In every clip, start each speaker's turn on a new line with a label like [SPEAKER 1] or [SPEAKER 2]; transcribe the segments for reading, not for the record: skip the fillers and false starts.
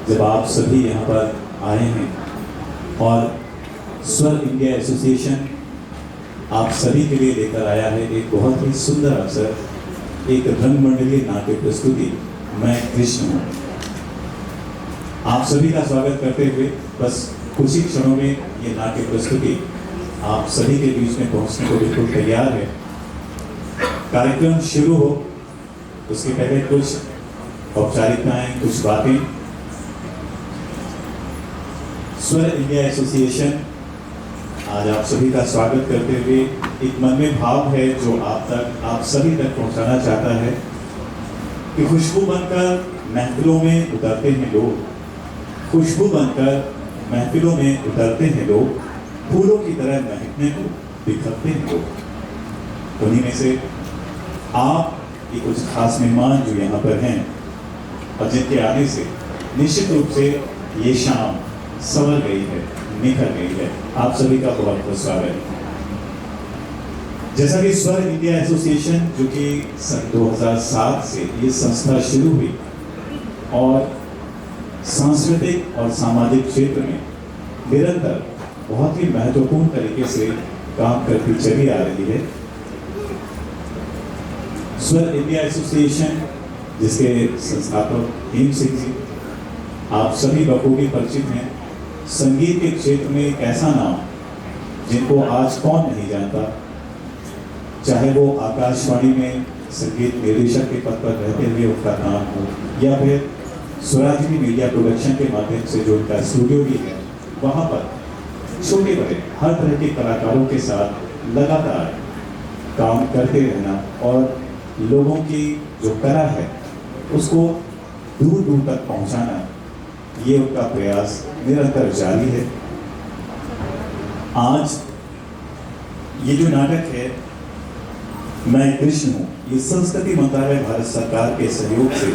[SPEAKER 1] जब आप सभी यहाँ पर आए हैं और स्वर इंडिया एसोसिएशन आप सभी के लिए लेकर आया है एक बहुत ही सुंदर अवसर, एक रंगमंडलीय नाट्य प्रस्तुति। मैं कृष्ण हूँ। आप सभी का स्वागत करते हुए बस कुछ ही क्षणों में ये नाट्य प्रस्तुति आप सभी के बीच में पहुंचने को बिल्कुल तैयार है। कार्यक्रम शुरू हो उसके पहले कुछ औपचारिकताएं, कुछ बातें। स्वर इंडिया एसोसिएशन आज आप सभी का स्वागत करते हुए एक मन में भाव है जो आप सभी तक पहुंचाना चाहता है कि खुशबू बनकर महफिलों में उतरते हैं लोग, खुशबू बनकर महफिलों में उतरते हैं लोग, फूलों की तरह महकने को बिखरते हैं लोग। उन्हीं में से आप ये कुछ खास मेहमान जो यहाँ पर हैं और जिनके आने से निश्चित रूप से ये शाम संवर गई है, निखर गई है। आप सभी का बहुत बहुत स्वागत है। जैसा कि स्वर इंडिया एसोसिएशन जो कि सन 2007 से ये संस्था शुरू हुई और सांस्कृतिक और सामाजिक क्षेत्र में निरंतर बहुत ही महत्वपूर्ण तरीके से काम करती चली आ रही है। स्वर इंडिया एसोसिएशन जिसके संस्थापक हेम सिंह जी आप सभी बखूबी परिचित हैं। संगीत के क्षेत्र में एक ऐसा नाम जिनको आज कौन नहीं जानता, चाहे वो आकाशवाणी में संगीत निर्देशक के पद पर रहते हुए उनका नाम हो या फिर स्वराजनी मीडिया प्रोडक्शन के माध्यम से जो उनका स्टूडियो भी है, वहाँ पर छोटे बड़े हर तरह के कलाकारों के साथ लगातार काम करते रहना और लोगों की जो कला है उसको दूर दूर तक पहुंचाना, ये उनका प्रयास निरंतर जारी है। आज ये जो नाटक है मैं कृष्ण हूँ, ये संस्कृति मंत्रालय भारत सरकार के सहयोग से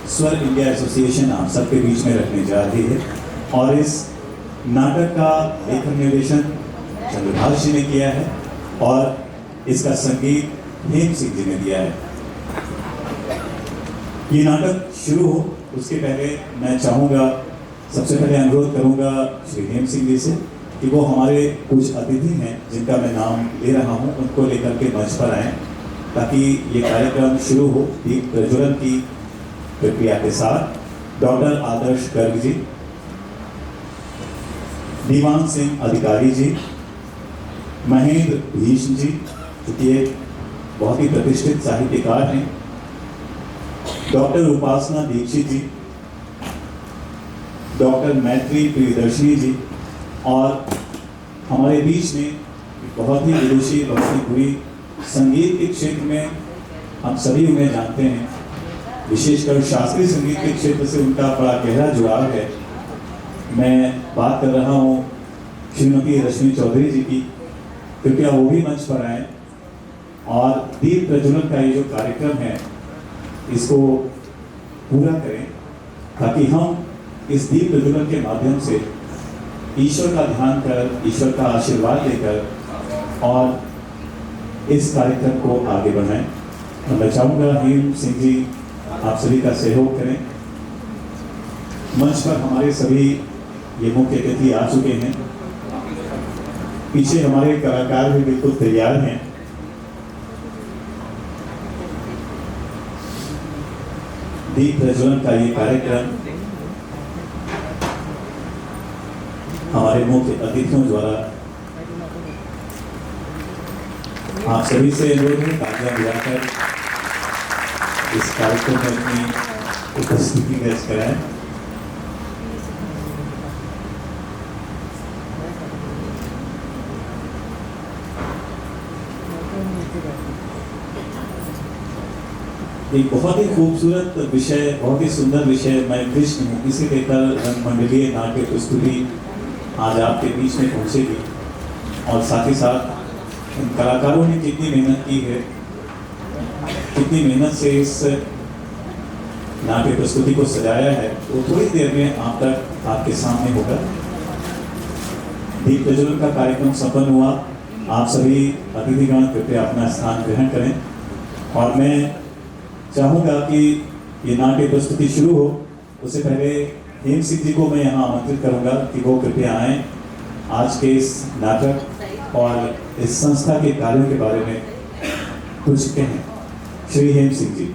[SPEAKER 1] स्वर इंडिया एसोसिएशन आप सबके बीच में रखने जा रही है और इस नाटक का लेखन निर्देशन चंद्रभाष जी ने किया है और इसका संगीत हेम सिंह जी ने दिया है। ये नाटक शुरू हो उसके पहले मैं चाहूँगा, सबसे पहले अनुरोध करूँगा श्री हेम सिंह जी से कि वो हमारे कुछ अतिथि हैं जिनका मैं नाम ले रहा हूँ, उनको लेकर के मंच पर आएँ ताकि ये कार्यक्रम शुरू हो दीप प्रज्वलन की प्रक्रिया के साथ। डॉक्टर आदर्श गर्ग जी, दीवान सिंह अधिकारी जी, महेंद्र भीष्म जी जो कि एक बहुत ही प्रतिष्ठित साहित्यकार हैं, डॉक्टर उपासना दीक्षित जी, डॉक्टर मैत्री प्रियदर्शनी जी और हमारे बीच में बहुत ही विदुषी, बहुत ही बुरी संगीत के क्षेत्र में हम सभी उन्हें जानते हैं, विशेषकर शास्त्रीय संगीत के क्षेत्र से उनका बड़ा गहरा जुड़ाव है। मैं बात कर रहा हूँ श्रीमती रश्मि चौधरी जी की। कृपया वो भी मंच पर आए और दीप प्रज्वलन का ये जो कार्यक्रम है इसको पूरा करें ताकि हम इस दीप प्रज्वलन के माध्यम से ईश्वर का ध्यान कर, ईश्वर का आशीर्वाद लेकर और इस कार्यक्रम को आगे बढ़ाएं। मैं चाहूँगा हेम सिंह जी आप सभी का सहयोग करें। मंच पर हमारे सभी ये मुख्य अतिथि आ चुके हैं, पीछे हमारे कलाकार भी बिल्कुल तैयार हैं। दीप प्रज्वलन का ये कार्यक्रम हमारे मुख्य अतिथियों द्वारा आप सभी से अनुरोध है तालियां बजाकर इस कार्यक्रम में अपनी उपस्थिति दर्ज कराएं। एक बहुत ही खूबसूरत विषय, बहुत ही सुंदर विषय मैं कृष्ण हूँ, इसे लेकर रंगमंडलीय नाट्य प्रस्तुति आज आपके बीच में पहुँचेगी और साथ ही साथ इन कलाकारों ने कितनी मेहनत की है, कितनी मेहनत से इस नाट्य प्रस्तुति को सजाया है, वो थोड़ी देर में आप तक आपके सामने होगा। दीप प्रज्वलन का कार्यक्रम संपन्न हुआ। आप सभी अतिथिगण कृपया अपना स्थान ग्रहण करें और मैं चाहूँगा कि ये नाट्य प्रस्तुति शुरू हो उससे पहले हेम सिंह जी को मैं यहाँ आमंत्रित करूंगा कि वो कृपया आएं, आज के इस नाटक और इस संस्था के कार्यों के बारे में कुछ कहें। श्री हेम सिंह जी।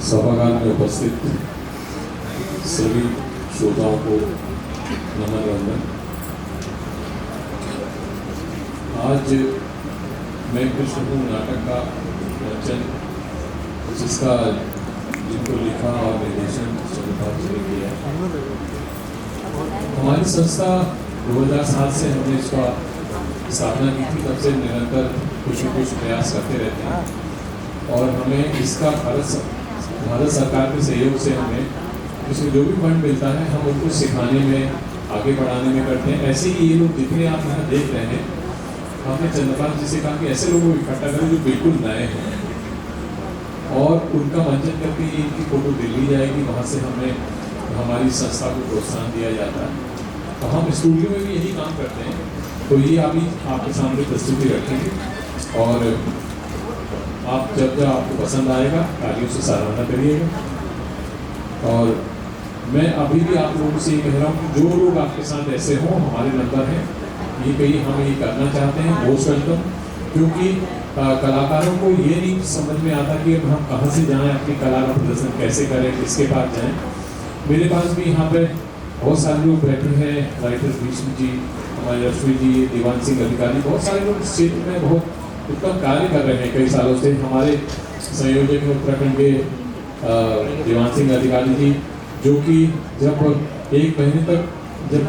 [SPEAKER 2] सभागार में उपस्थित सभी श्रोताओं को नमन वंदन। आज मैं कृष्ण नाटक का रचन जिसका जिनको लिखा और निर्देशन चंद्रपाल जी ने किया। हमारी संस्था 2007 से हमने इसका स्थापना की थी, तब से निरंतर कुछ न कुछ प्रयास करते रहते हैं और हमें इसका भारत सरकार के सहयोग से हमें इसमें जो भी फंड मिलता है हम उनको सिखाने में, आगे बढ़ाने में करते हैं। ऐसे ही ये लोग जितने आप यहाँ देख रहे हैं, हमने चंद्रपाल जी से कहा कि ऐसे लोगों को इकट्ठा करें जो बिल्कुल नए हैं और उनका मंचन करके इनकी फोटो दिल्ली जाएगी, वहाँ से हमें हमारी संस्था को प्रोत्साहन दिया जाता है। तो हम स्टूडियो में भी यही काम करते हैं। तो ये अभी आपके सामने प्रस्तुति रखेंगे और आप जब आपको पसंद आएगा तालियों से सराहना करिएगा। और मैं अभी भी आप लोगों से ये कह रहा हूँ कि जो लोग आपके साथ ऐसे हों, हमारे नंबर हैं, ये कहीं हम ये करना चाहते हैं, मोस्ट वेलकम। क्योंकि कलाकारों को ये नहीं समझ में आता कि हम कहाँ से जाएं, अपनी कला का प्रदर्शन कैसे करें, किसके पास जाएं। मेरे पास भी यहाँ पे बहुत सारे लोग बैठे हैं, राइटर भीष्म जी, हमारे रश्मि जी, दीवान सिंह अधिकारी, बहुत सारे लोग इस क्षेत्र में बहुत उत्तम कार्य कर रहे हैं कई सालों से। हमारे संयोजक हैं उत्तराखंड के दीवान सिंह अधिकारी जी, जो कि जब एक महीने तक जब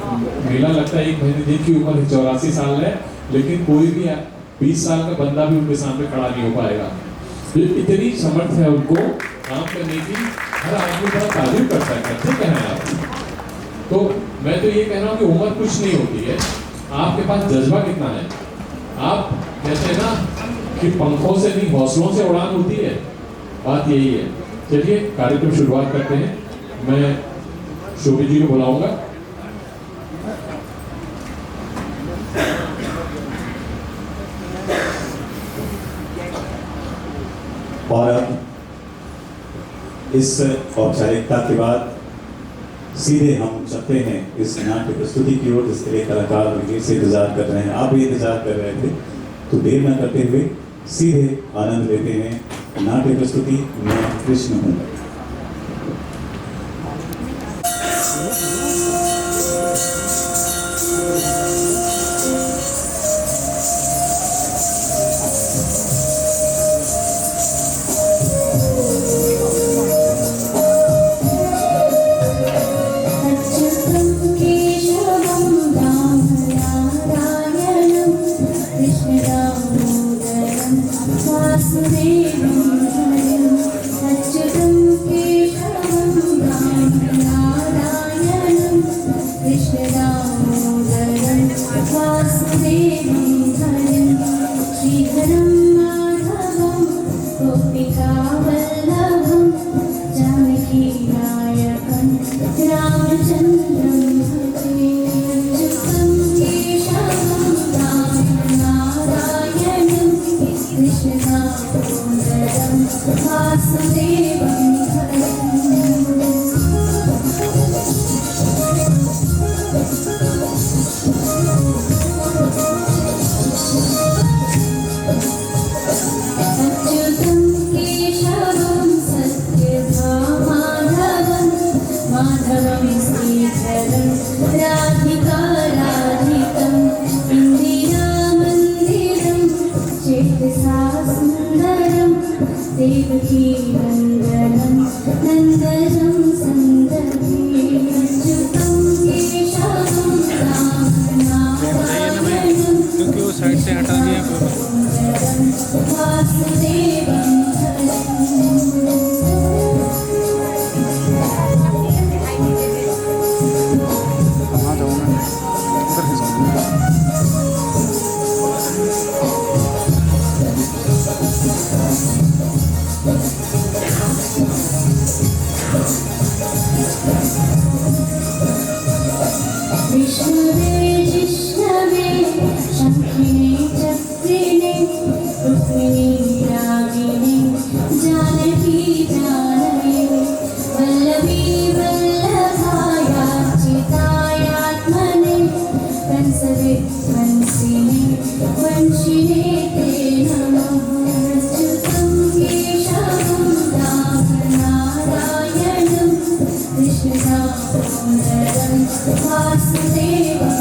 [SPEAKER 2] मेला लगता है, एक महीने जिनकी उम्र 84 साल है, लेकिन कोई भी 20 साल का बंदा भी उनके सामने खड़ा नहीं हो पाएगा। इतनी समर्थ है उनको काम करने की, हर आदमी बड़ा तारीफ करता है। ठीक है आप? तो मैं तो ये कह रहा हूँ कि उम्र कुछ नहीं होती है, आपके पास जज्बा कितना है। आप कहते हैं ना कि पंखों से नहीं हौसलों से उड़ान होती है, बात यही है। चलिए कार्यक्रम शुरुआत करते हैं। मैं शोभी जी को बुलाऊंगा।
[SPEAKER 1] और अब इस औपचारिकता के बाद सीधे हम चलते हैं इस नाट्य प्रस्तुति की ओर, जिसके लिए कलाकार देर से इंतजार कर रहे हैं। आप भी इंतजार कर रहे थे, तो देर न करते हुए सीधे आनंद लेते हैं नाट्य प्रस्तुति मैं कृष्ण हूँ।
[SPEAKER 3] विष्णवे जिष्णवे शङ्खिने चक्रिणे रुक्मिणी रागिणे जानकी जानकी वल्लभी वल्लभायाच्युतायात्मने कंसविध्वंसिने वंशिने ते नमः अच्युतं केशवं नारायणं कृष्णदामोदरं वासुदेवं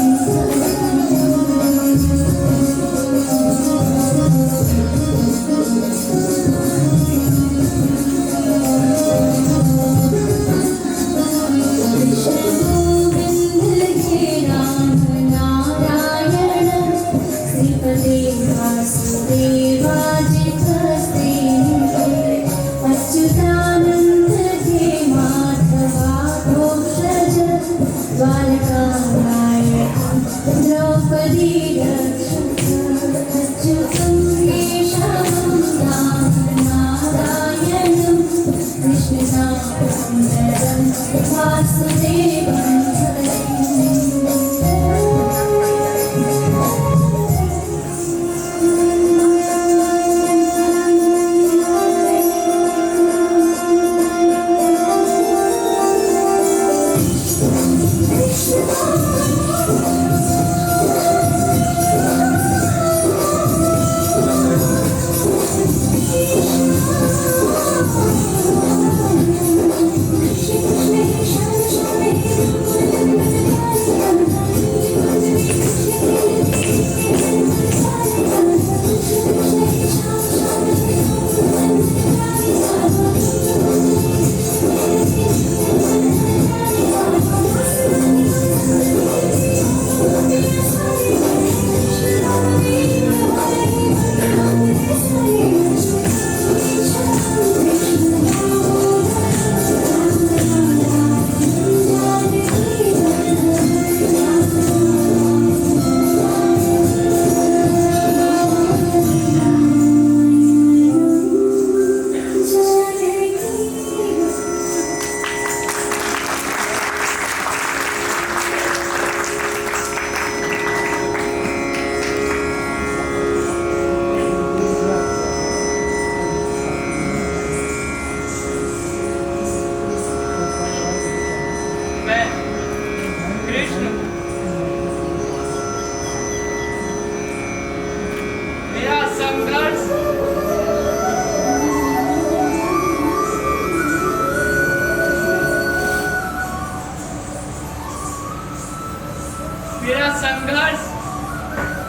[SPEAKER 4] मेरा संघर्ष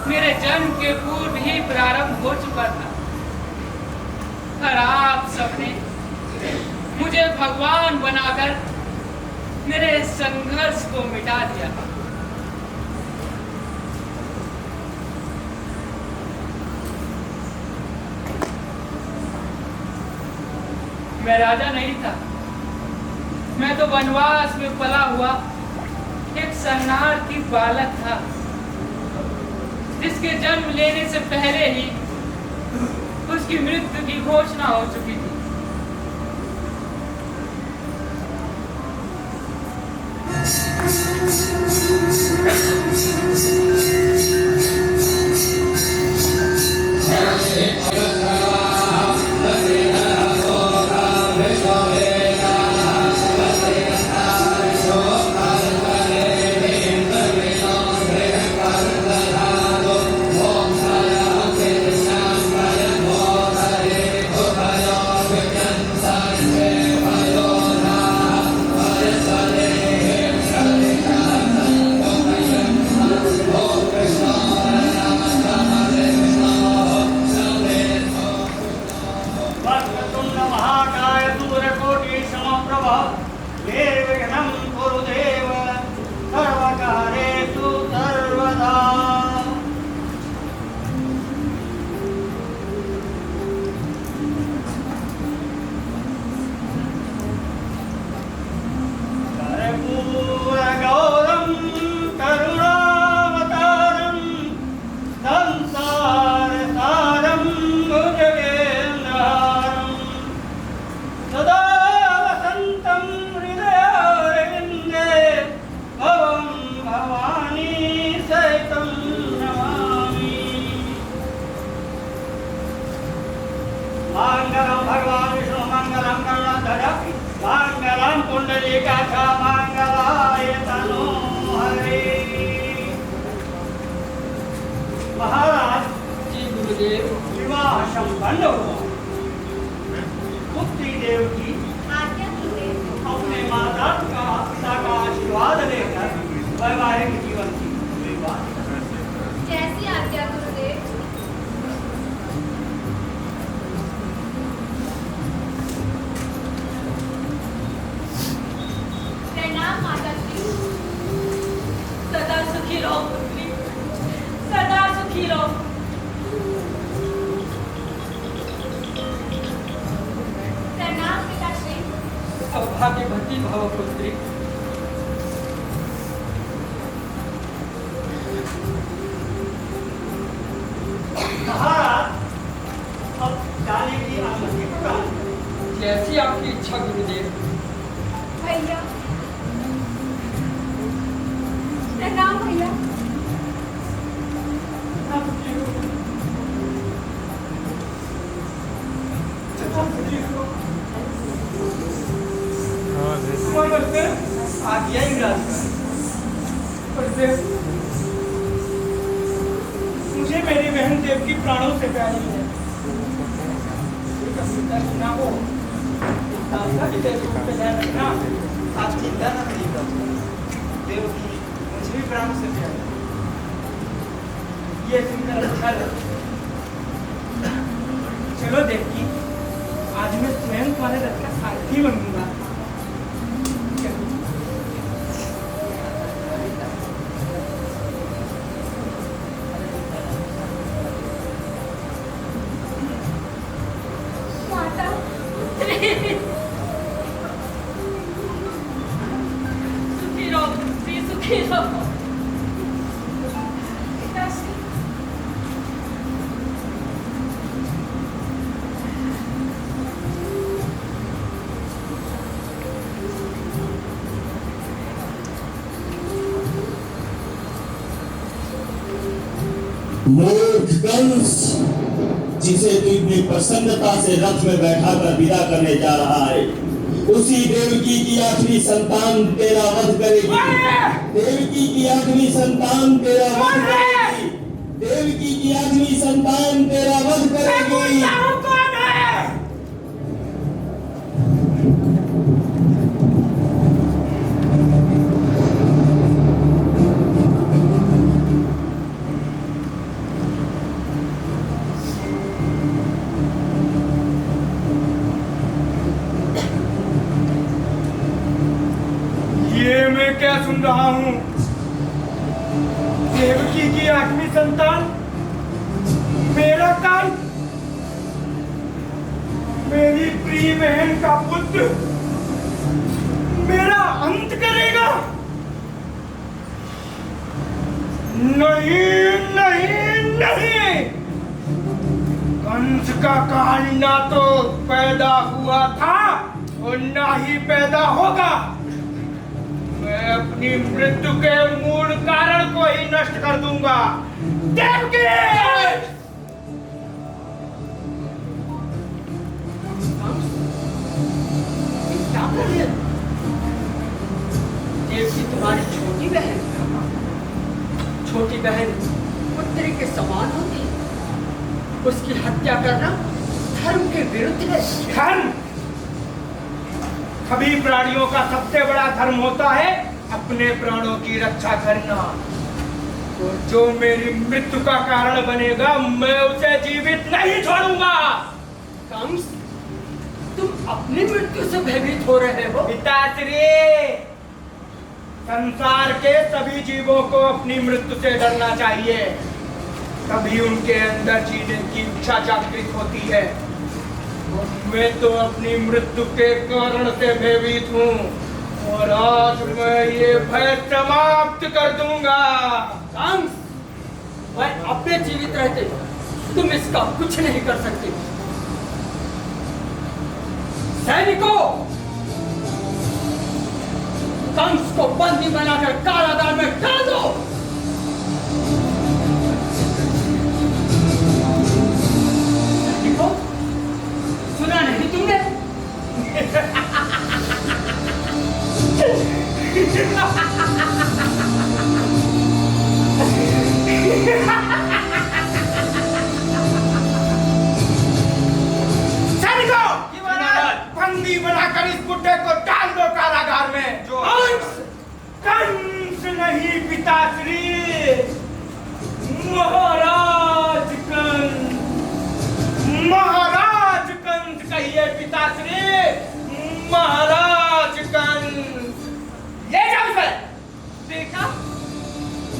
[SPEAKER 4] मेरे जन्म के पूर्व ही प्रारंभ हो चुका था। पर आप सबने मुझे भगवान बनाकर मेरे संघर्ष को मिटा दिया। मैं राजा नहीं था, मैं तो वनवास में पला हुआ एक शरणार्थी बालक था, जिसके जन्म लेने से पहले ही उसकी मृत्यु की घोषणा हो चुकी थी।
[SPEAKER 5] मंगलाय तनो हरे। महाराज
[SPEAKER 6] जी गुरुदेव।
[SPEAKER 5] विवाह संपन्न हुआ। मुक्ति देव की अपने माता का पिता का आशीर्वाद लेकर वैवाहिक जीवन की शुरुआत।
[SPEAKER 3] जैसी आज्ञा गुरुदेव। प्रणाम माता श्री।
[SPEAKER 4] सदा सुखी रहो पुत्री, सदा सुखी रहो।
[SPEAKER 3] प्रणाम पिता श्री।
[SPEAKER 6] सौभाग्यवती भव पुत्री।
[SPEAKER 5] महाराज अब जाने की अनुमति प्रदान।
[SPEAKER 6] जैसी आपकी इच्छा गुरुदेव।
[SPEAKER 3] भैया प्रणाम भैया।
[SPEAKER 5] आज्ञा ही मुझे मेरी बहन देव की प्राणों से प्यारी है। सुना हो रखना, आप चिंता न करिएगा। देव की मुझे भी प्राणों से प्यारी है। ये सुनकर अच्छा लगा। चलो देखी, आज मैं स्वयं तुम्हारे रथ का सारथी बनूंगा।
[SPEAKER 3] माता
[SPEAKER 4] सुखी रहो पुत्री, सुखी रहो।
[SPEAKER 3] पिता श्री।
[SPEAKER 7] मूर्ख कंस, जिसे तू इतनी प्रसन्नता से रथ में बैठा कर विदा करने जा रहा है, उसी देवकी की आखिरी संतान तेरा वध करेगी। देवकी की आखिरी संतान तेरा वध करेगी। देवकी की आखिरी संतान तेरा वध करेगी।
[SPEAKER 5] ये मैं क्या सुन रहा हूँ? देवकी की आठवीं संतान मेरा काल, मेरी प्रिय बहन का पुत्र मेरा अंत करेगा। नहीं नहीं नहीं, कंस का काल ना तो पैदा हुआ था और ना ही पैदा होगा। मैं अपनी मृत्यु के मूल कारण को ही नष्ट कर दूंगा। देवकी!
[SPEAKER 6] क्या कर रहे हो? देवकी तुम्हारी छोटी बहन। छोटी बहन पुत्री के समान होती है। उसकी हत्या करना धर्म के विरुद्ध है।
[SPEAKER 5] धर्म? सभी प्राणियों का सबसे बड़ा धर्म होता है अपने प्राणों की रक्षा करना। तो जो मेरी मृत्यु का कारण बनेगा, मैं उसे जीवित नहीं छोड़ूंगा।
[SPEAKER 6] कंस, तुम अपनी मृत्यु से भयभीत हो रहे हो?
[SPEAKER 5] पिताश्री, संसार के सभी जीवों को अपनी मृत्यु से डरना चाहिए, तभी उनके अंदर जीने की इच्छा जागृत होती है। और मैं तो अपनी मृत्यु के कारण से भयभीत हूँ और आज मैं ये भय समाप्त कर दूंगा।
[SPEAKER 6] कंस, वह अपने जीवित रहते तुम इसका कुछ नहीं कर सकते। सैनिकों, कंस को बंदी बनाकर कारागार में डाल दो। सैनिकों, सुना नहीं तुमने?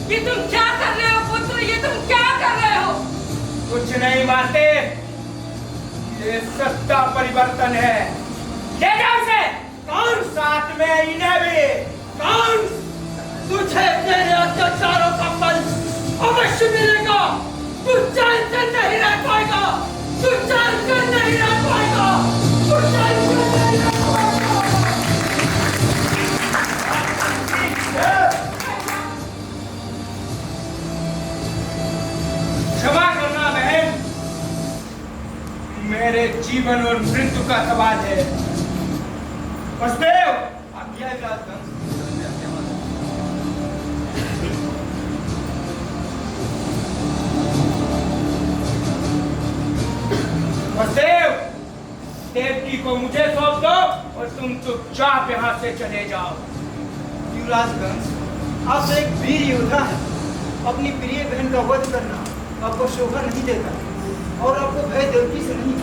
[SPEAKER 4] ये तुम क्या कर रहे हो पुत्र? ये तुम क्या कर रहे हो?
[SPEAKER 5] कुछ नहीं माते, ये सत्ता परिवर्तन है। ले जाओ उसे। कौन? साथ में इन्हें भी। कौन?
[SPEAKER 6] तुझे तेरे अत्याचारों का फल अवश्य मिलेगा। तू चैन से नहीं रह पाएगा। तू चैन से नहीं रह पाएगा। तू चैन से नहीं रह पाएगा।
[SPEAKER 5] क्षमा करना बहन, मेरे जीवन और मृत्यु का सवाल है। वसुदेव, आज्ञा है राजगंज। वसुदेव, देवकी को मुझे सौंप दो और तुम चुपचाप यहाँ से चले जाओ।
[SPEAKER 8] युवराजगंज, आप एक वीर योद्धा हैं। अपनी प्रिय बहन का वध करना आपको शोभा नहीं देता, और आपको भय देवकी से नहीं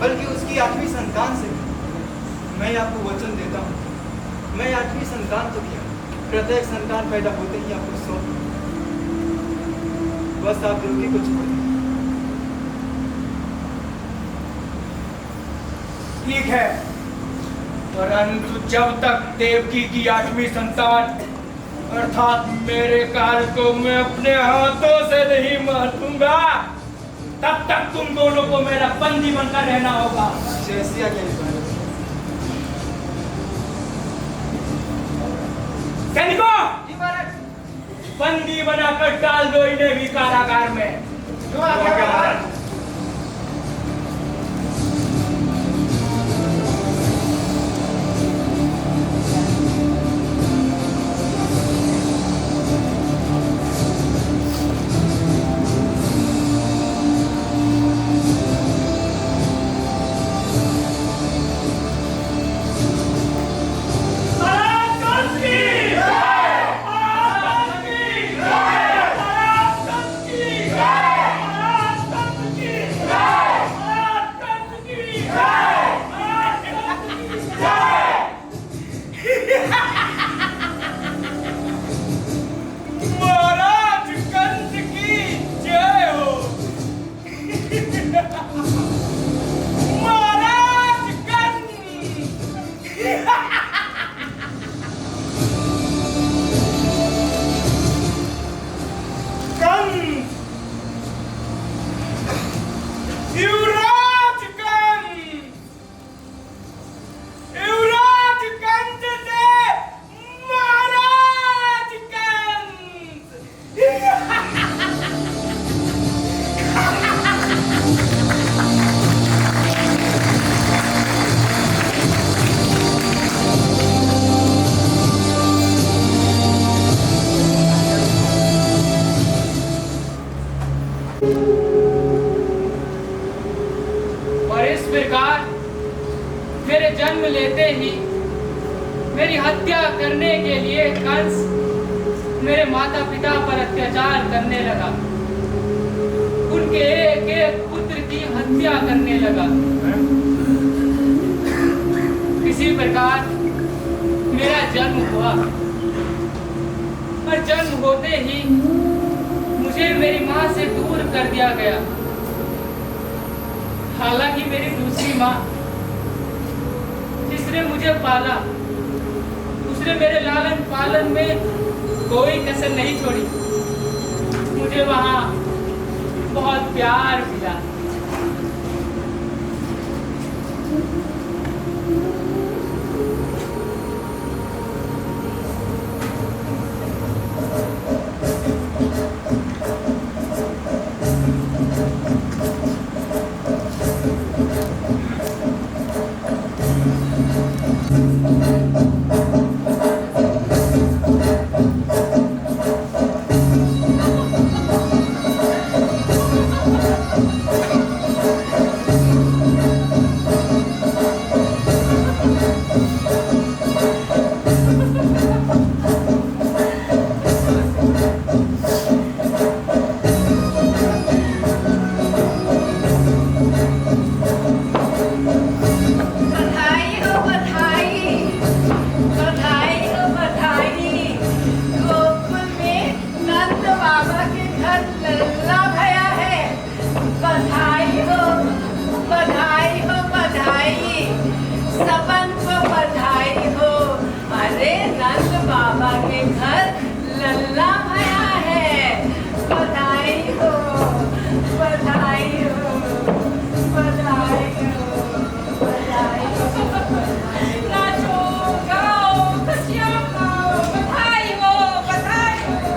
[SPEAKER 8] बल्कि उसकी 8वीं संतान से। मैं आपको वचन देता हूँ, मैं 8वीं संतान तो किया, प्रत्येक संतान पैदा होते ही आपको सौंप दूं। बस आप देवकी को छोड़ दें।
[SPEAKER 5] ठीक है, परंतु जब तक देवकी की 8वीं संतान अर्थात मेरे काल को मैं अपने हाथों से नहीं मारूंगा, तब तक तुम दोनों को मेरा बंदी बनकर रहना होगा।
[SPEAKER 8] जैसी आज्ञा युवराज।
[SPEAKER 5] सैनिकों, बंदी बनाकर डाल दो इन्हें भी कारागार में। और इस प्रकार मेरे जन्म लेते ही मेरी हत्या करने के लिए कंस मेरे माता पिता पर अत्याचार करने लगा, उनके एक एक पुत्र की हत्या करने लगा। इसी प्रकार मेरा जन्म हुआ और जन्म होते ही मुझे मेरी माँ से दूर कर दिया गया। हालांकि मेरी दूसरी माँ जिसने मुझे पाला, उसने मेरे लालन पालन में कोई कसर नहीं छोड़ी। मुझे वहाँ बहुत प्यार मिला।
[SPEAKER 3] बाबा के घर लल्ला भया है। बधाई हो, बधाई हो, बधाई। सबको बधाई हो। अरे नंद बाबा के घर लल्ला भया है। बधाई हो, बधाई हो, बधाई हो, बधाई हो। नाचो, गाओ, खुशियाँ मनाओ। बधाई हो, बधाई हो।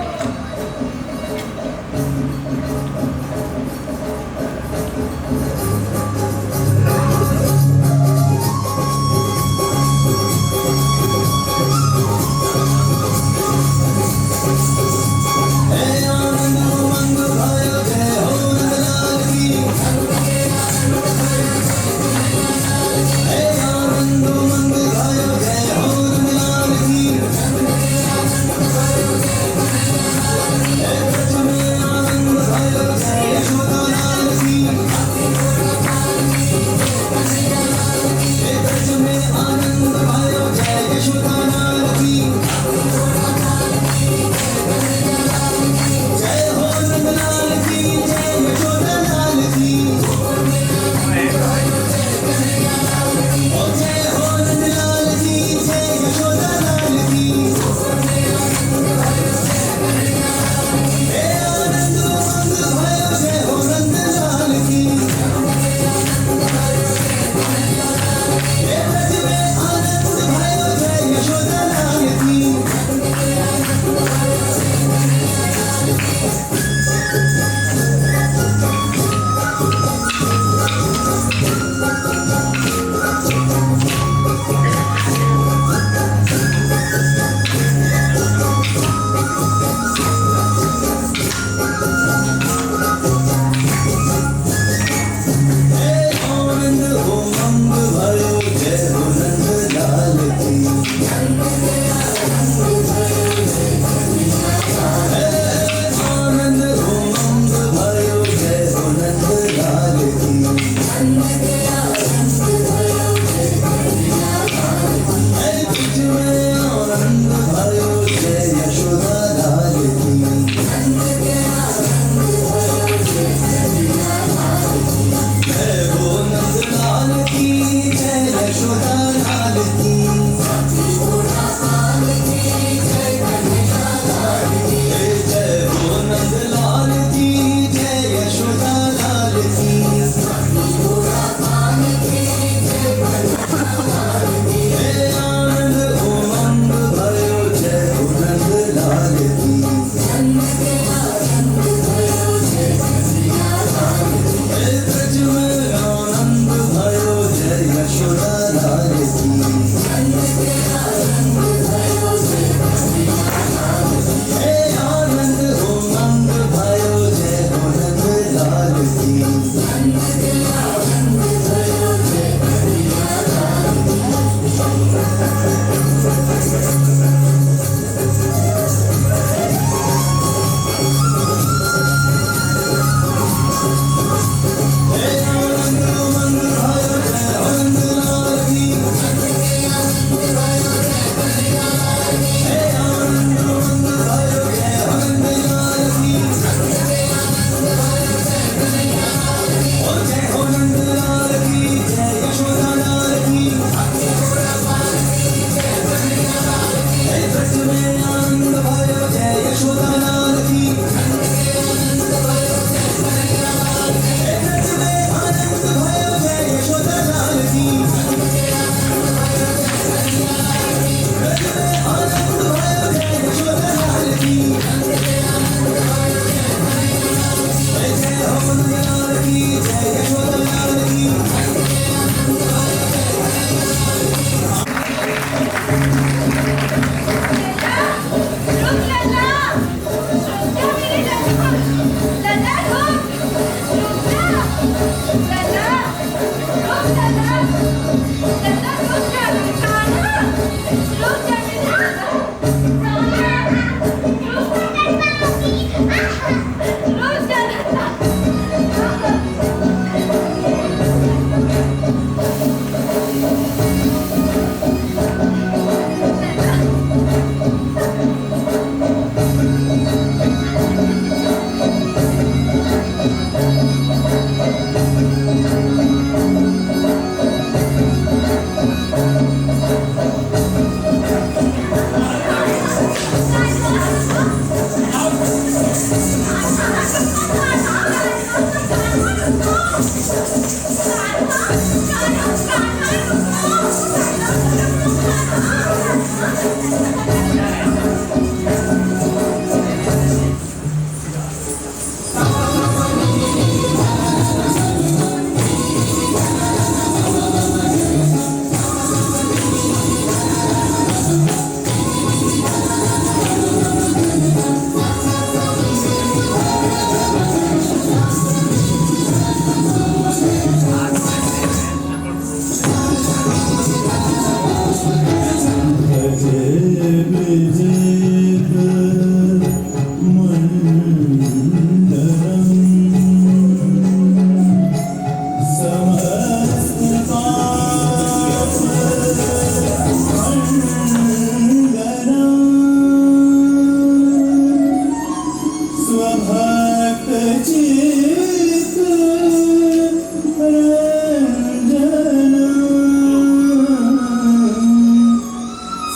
[SPEAKER 7] चित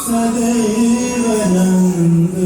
[SPEAKER 7] सदैव नंद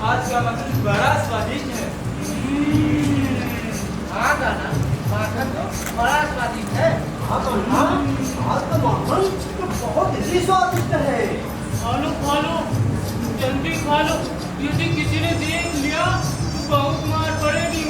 [SPEAKER 8] आज का मक्खन बड़ा स्वादिष्ट है।
[SPEAKER 6] हाँ गाना माखन तो बड़ा स्वादिष्ट है।
[SPEAKER 8] हाँ तो हाँ, आज का मक्खन तो बहुत ही स्वादिष्ट है।
[SPEAKER 4] खा लो जल्दी खा लो, यदि किसी ने देख लिया तो बहुत मार पड़ेगी।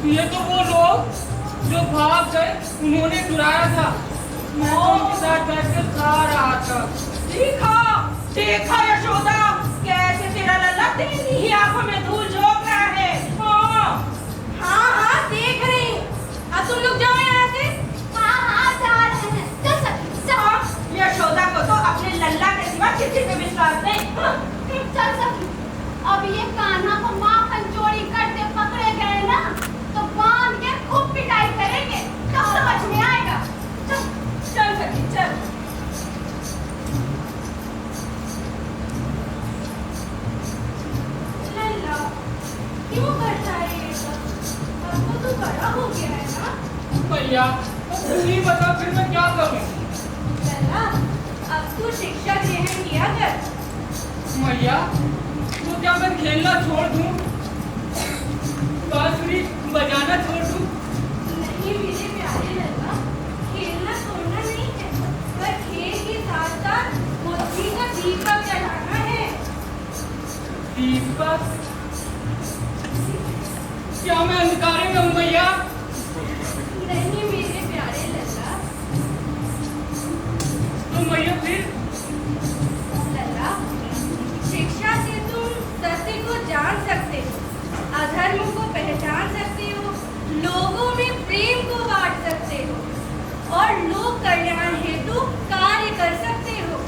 [SPEAKER 4] ये तो वो लोग जो भाग गए उन्होंने चुराया था, मैं तो उनके साथ बैठकर खा रहा था।
[SPEAKER 3] देखा यशोदा, कैसे तेरा लल्ला तेरी ही आंखों में धूल झोंक रहा है। हाँ देख रही हूँ। अब तुम लोग जाओ यहाँ से। हाँ जा रहे हैं। चल चल। यशोदा को तो अपने लल्ला के सिवा किसी पे विश्वास नहीं। चल सखी, अब ये कान्हा को माखन चोरी करते पकड़े गए ना, तो बांध के खूब पिटाई करेंगे, तब समझ में आएगा। चल चल सखी चल। लल्ला अब तो तू बड़ा हो गया है ना।
[SPEAKER 4] मैया तू ही बता फिर मैं क्या करूं?
[SPEAKER 3] लल्ला, अब तू शिक्षा ग्रहण किया कर।
[SPEAKER 4] मैया तो क्या मैं खेलना छोड़ दूं? बांसुरी बजाना छोड़ दूं?
[SPEAKER 3] नहीं मेरे प्यारे लल्ला, खेलना छोड़ना नहीं है, पर खेल के साथ साथ बुद्धि का दीपक जलाना है।
[SPEAKER 4] दीपक? क्या मैं अंधकारे में हूं मैया?
[SPEAKER 3] नहीं मेरे प्यारे लल्ला।
[SPEAKER 4] तो मैया फिर?
[SPEAKER 3] लल्ला, शिक्षा से तुम सत्य को जान सकते हो, अधर्म को पहचान सकते हो, लोगों में प्रेम को बांट सकते हो और लोक कल्याण हेतु कार्य कर सकते हो।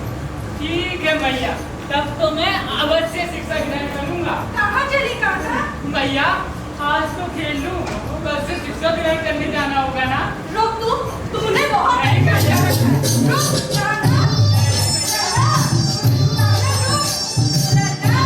[SPEAKER 4] ठीक है मैया, तब तो मैं अवश्य शिक्षा ग्रहण करूंगा।
[SPEAKER 3] कहाँ चली काका?
[SPEAKER 4] मैया आज तो खेल लूं, कल से शिक्षा ग्रहण करने जाना होगा ना?
[SPEAKER 3] रुक तूने बहुत
[SPEAKER 4] नहीं,
[SPEAKER 3] अच्छा
[SPEAKER 4] नहीं,
[SPEAKER 3] किया। रुक काका, लल्ला, काका रुक, लल्ला,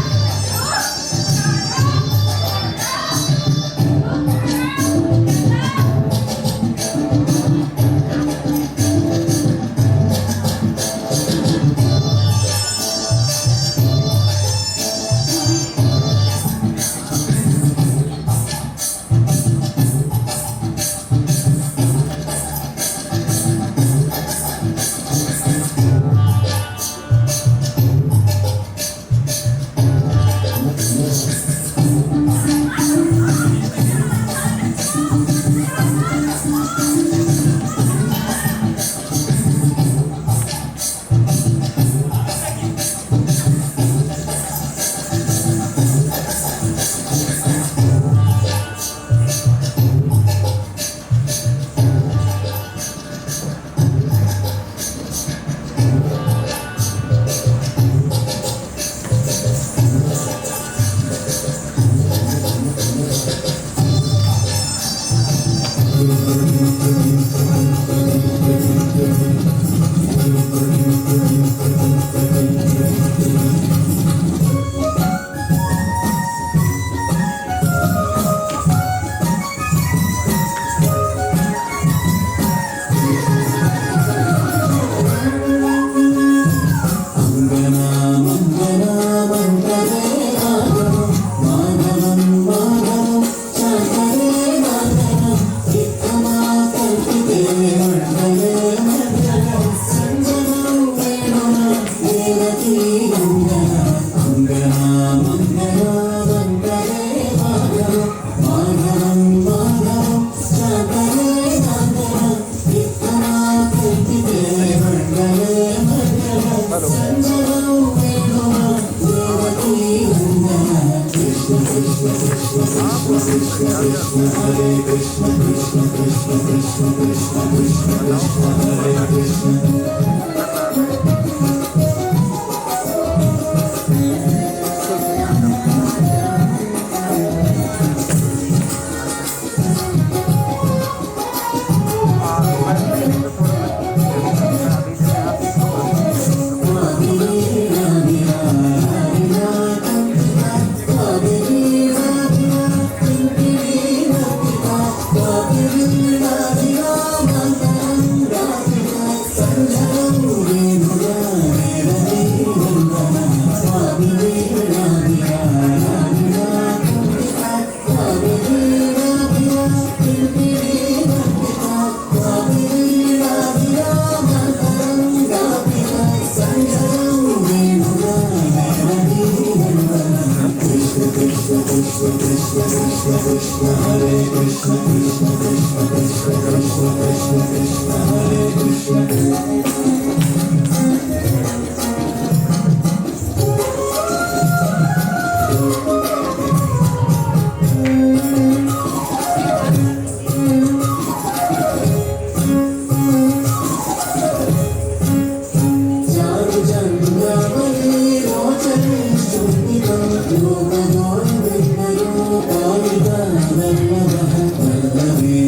[SPEAKER 7] Thank you.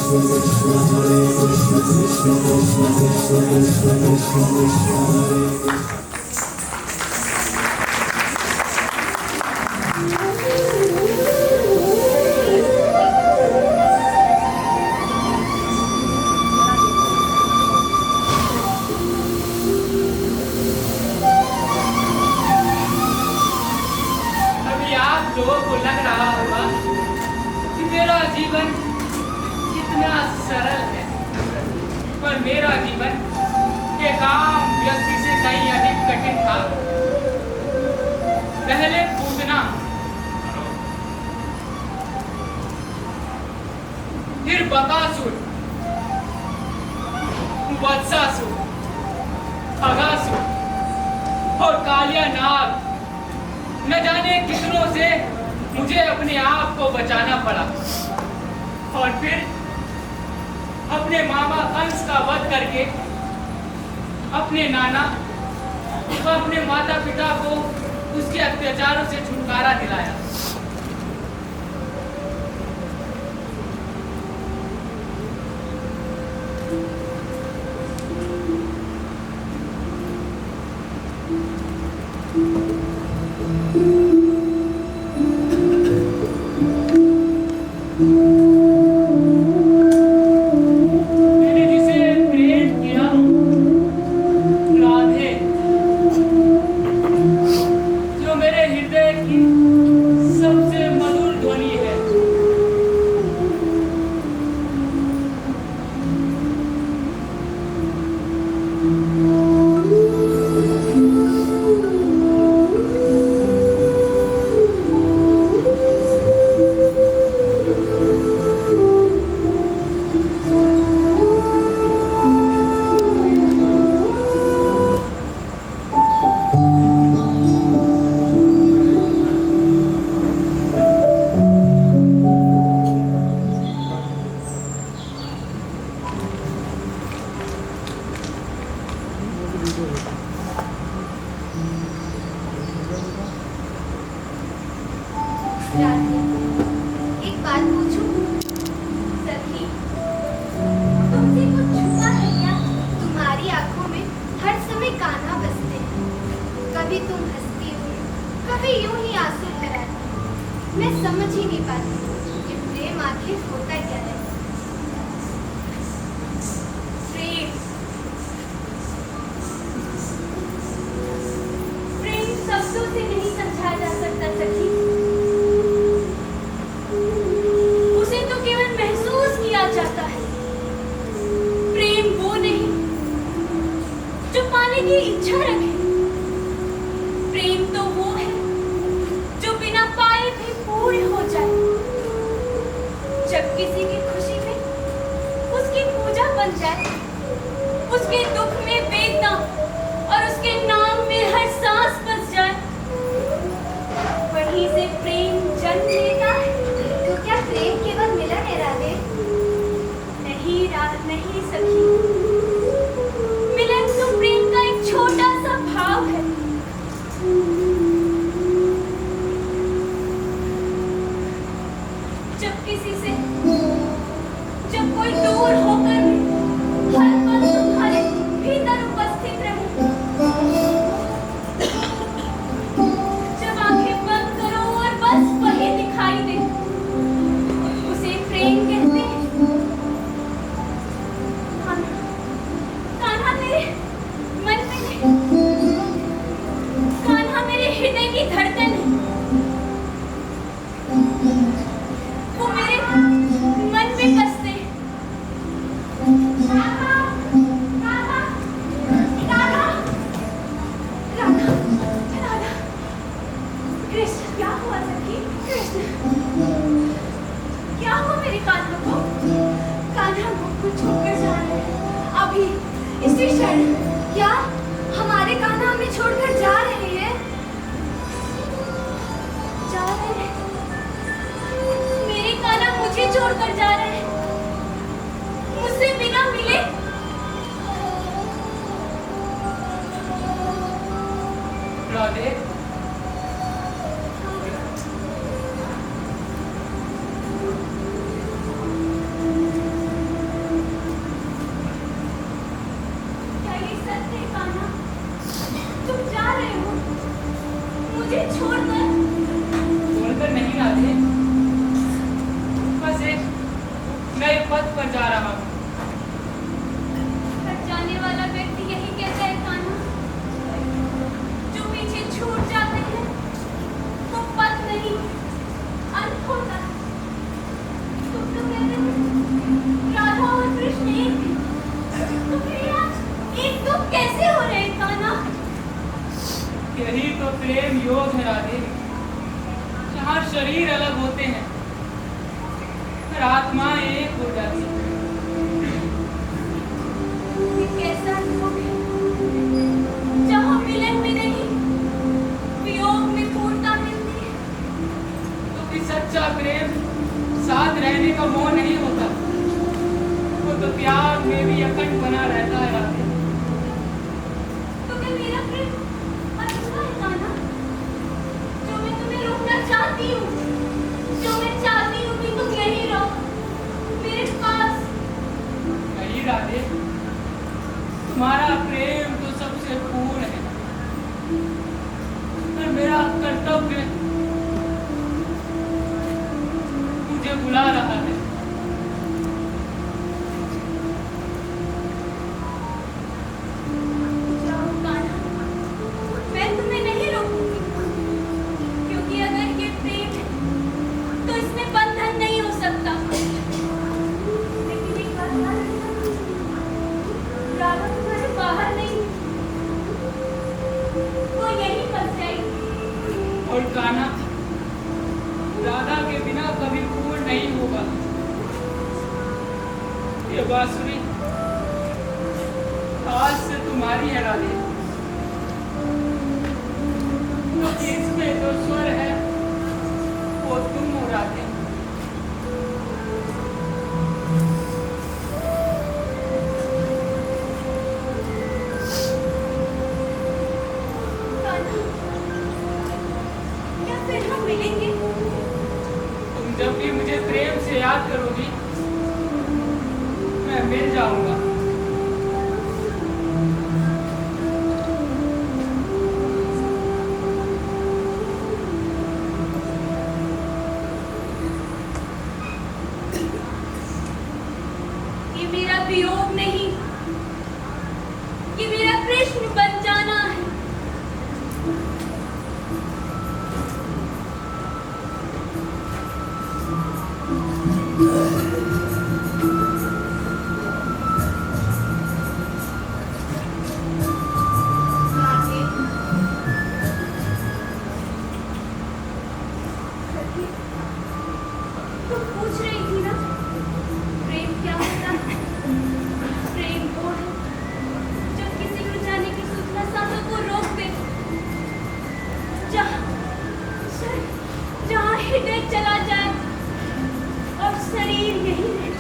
[SPEAKER 4] अभी आप लोगों को लग रहा होगा कि मेरा जीवन कितना सरल है, पर मेरा जीवन एक आम व्यक्ति से कहीं अधिक कठिन था। पहले पूतना, फिर बकासुर, वत्सासुर, अगासुर और कालिया नाग, न जाने कितनों से मुझे अपने आप को बचाना पड़ा। और फिर अपने मामा कंस का वध करके अपने नाना व अपने माता पिता को उसके अत्याचारों से छुटकारा दिलाया। मैंने जिसे प्रेम किया, राधे, जो मेरे हृदय की सबसे मधुर ध्वनि है,
[SPEAKER 3] राधे, एक बात पूछूं? सखी, तुमसे कुछ छुपा है क्या? तुम्हारी आंखों में हर समय कान्हा बसते हैं। कभी तुम हंसती हो, कभी यूं ही आंसू भराती हो। मैं समझ ही नहीं पाती कि प्रेम आखिर होता क्या है। प्रेम, प्रेम शब्दों से नहीं समझा जा सकता सखी। उसे तो केवल महसूस किया जाता है। प्रेम वो नहीं जो पाने की इच्छा रखे। प्रेम तो वो है जो बिना पाए भी पूर्ण हो जाए। जब किसी की खुशी में उसकी पूजा बन जाए, उसके दुख में वेदना और उसके नाम में हर सांस बस जाए, वहीं से प्रेम जन्म लेता है। तो क्या प्रेम केवल मिलन है राधे? नहीं सखी, मिलन तो प्रेम का एक छोटा सा भाव है। जब कोई दूर होकर भी हर पल तुम्हारे भीतर उपस्थित रहे, जब आंखें बंद करो और बस वही दिखाई दे, उसे प्रेम कहते हैं।
[SPEAKER 4] पर जा रहा हूँ।
[SPEAKER 3] हट जाने वाला व्यक्ति यही कहता है कान्हा, जो पीछे छूट जाते हैं वो पथ नहीं अंत होता है। तुम तो कहते हो राधा और कृष्ण एक हैं, तो फिर यहाँ एक दुख कैसे हो रहे कान्हा?
[SPEAKER 4] यही तो प्रेम योग है राधे, जहाँ शरीर अलग होते हैं पर आत्मा एक हो जाती है।
[SPEAKER 3] ये कैसा योग है जहाँ मिलन में नहीं वियोग में पूर्णता मिलती है?
[SPEAKER 4] तो कि सच्चा प्रेम साथ रहने का मोह नहीं होता, वो तो त्याग में भी अखंड बना रहता है राधे।
[SPEAKER 3] तो क्या मेरा प्रेम अधूरा है कान्हा? जो मैं तुम्हें रोकना चाहती हूँ, जो मैं चाहती हूँ कि तुम यहीं रहो मेरे पास।
[SPEAKER 4] नहीं राधे, तुम्हारा प्रेम तो सबसे पूर्ण है, पर मेरा कर्तव्य मुझे बुला रहा है।
[SPEAKER 3] जाओ कान्हा, मैं तुम्हें नहीं रोकूंगी, क्योंकि अगर ये प्रेम है तो इसमें बंधन नहीं हो सकता। लेकिन एक बात याद रखना, राधा तुम्हारे बाहर नहीं, वो यहीं फंस जाएगी।
[SPEAKER 4] और कान्हा राधा के बिना कभी पूर्ण नहीं होगा। ये बांसुरी आज से तुम्हारी है राधे, क्योंकि इसमें जो स्वर है वो तुम हो राधे।
[SPEAKER 3] कान्हा, क्या फिर हम मिलेंगे?
[SPEAKER 4] तुम जब भी मुझे प्रेम से याद करोगी मैं मिल जाऊंगा।
[SPEAKER 3] ये मेरा वियोग नहीं, ये मेरा कृष्ण बन जाना है। राधे, सखी, तुम पूछ रही थी ना प्रेम क्या होता है? प्रेम वो है जब किसी को जाने की सूचना सांसों को रोक दे, जहाँ हृदय चला जाए और शरीर यही रहे।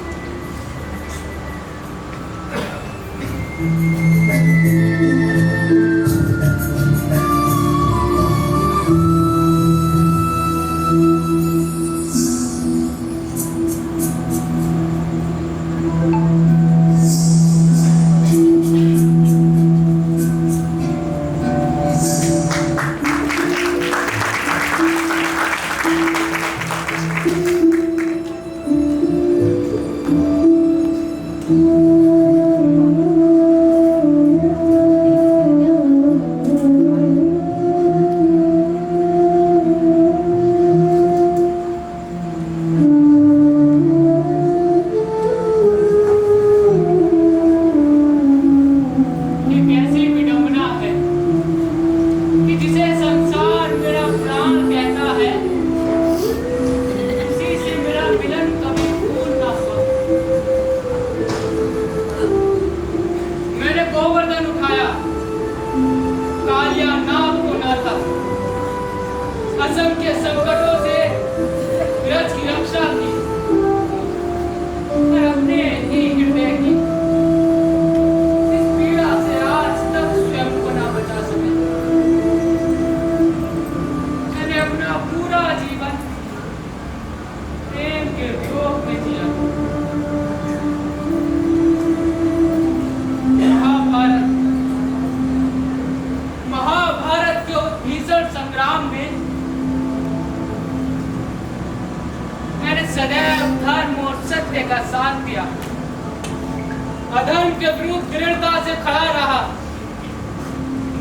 [SPEAKER 4] अधर्म के विरुद्ध दृढ़ता से खड़ा रहा,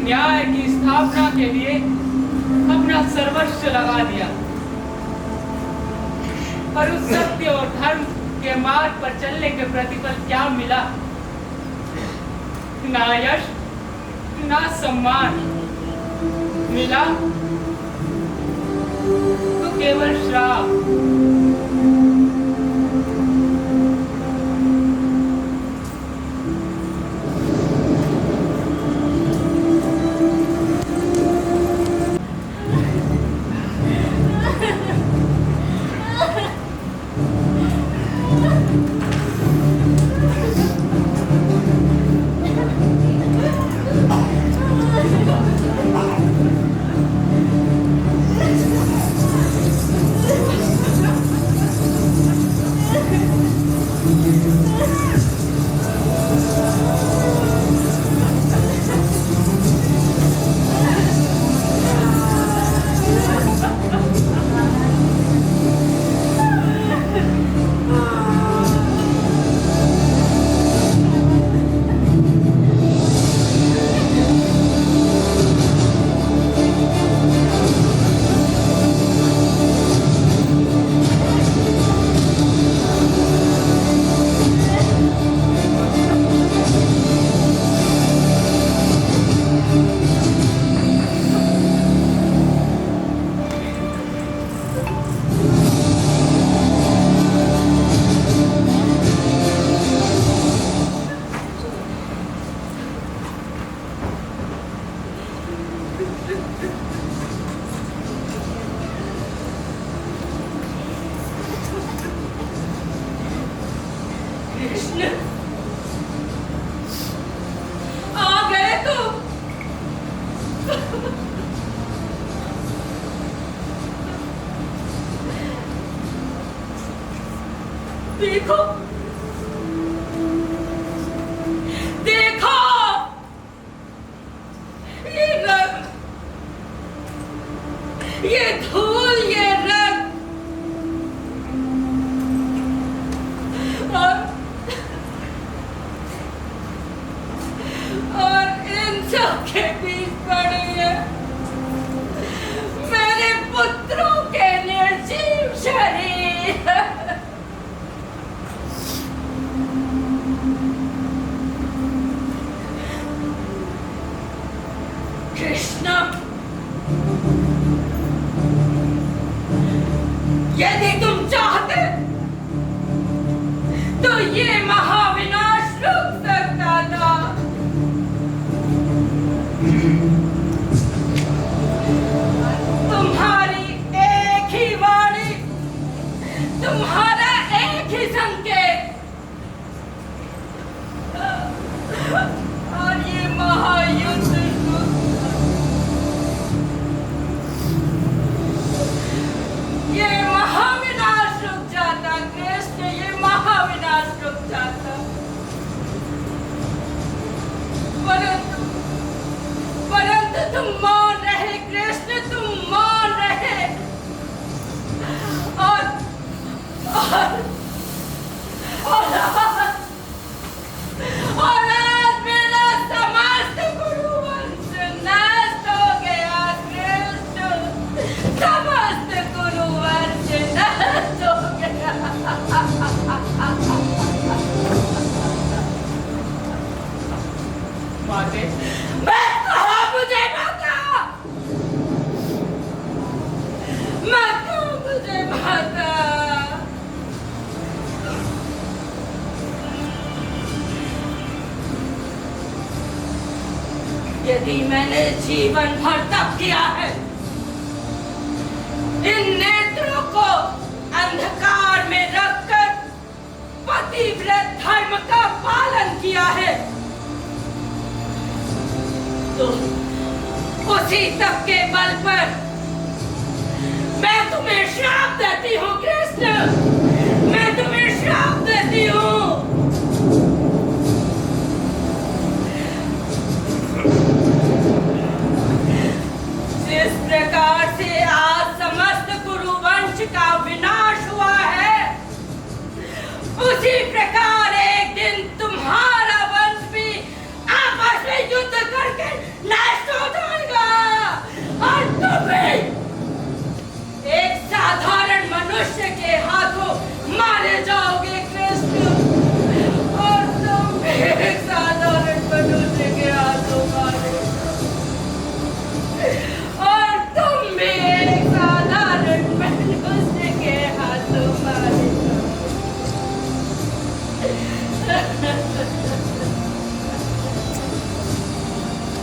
[SPEAKER 4] न्याय की स्थापना के लिए अपना सर्वस्व लगा दिया, पर उस सत्य और धर्म के मार्ग पर चलने के प्रतिफल क्या मिला? ना यश, ना सम्मान मिला, तो केवल श्राप।
[SPEAKER 3] कृष्ण, आ गए तुम। देखो, देखो, ये रंग, ये धूल, ये रंग, और इन सब के बीच पड़ी है मेरे पुत्रों के निर्जीव शरीर। कृष्ण, यदि तुम चाहते तो ये महाविनाश रुक सकता था। तुम्हारी एक ही वाणी, तुम्हारा एक ही संकेत, और ये महायुद्ध ये महाविनाश रुक जाता। कृष्ण, ये महाविनाश रुक जाता। परंतु तुम मौन रहे कृष्ण, तुम मौन रहे, और आज मेरा समस्त गुरुवंश नष्ट हो गया कृष्ण, समस्त गुरुवंश नष्ट हो गया।
[SPEAKER 4] माते,
[SPEAKER 3] मैं कहा मुझे माता, मैं कहा मुझे माता। यदि मैंने जीवन भर तप किया है, इन नेत्रों को अंधकार में रखकर पतिव्रत धर्म का पालन किया है, तो उसी तप के बल पर मैं तुम्हें श्राप देती हूँ कृष्ण, मैं तुम्हें श्राप देती हूँ। जिस प्रकार से आज समस्त गुरुवंश का विनाश हुआ है, उसी प्रकार एक दिन तुम्हारा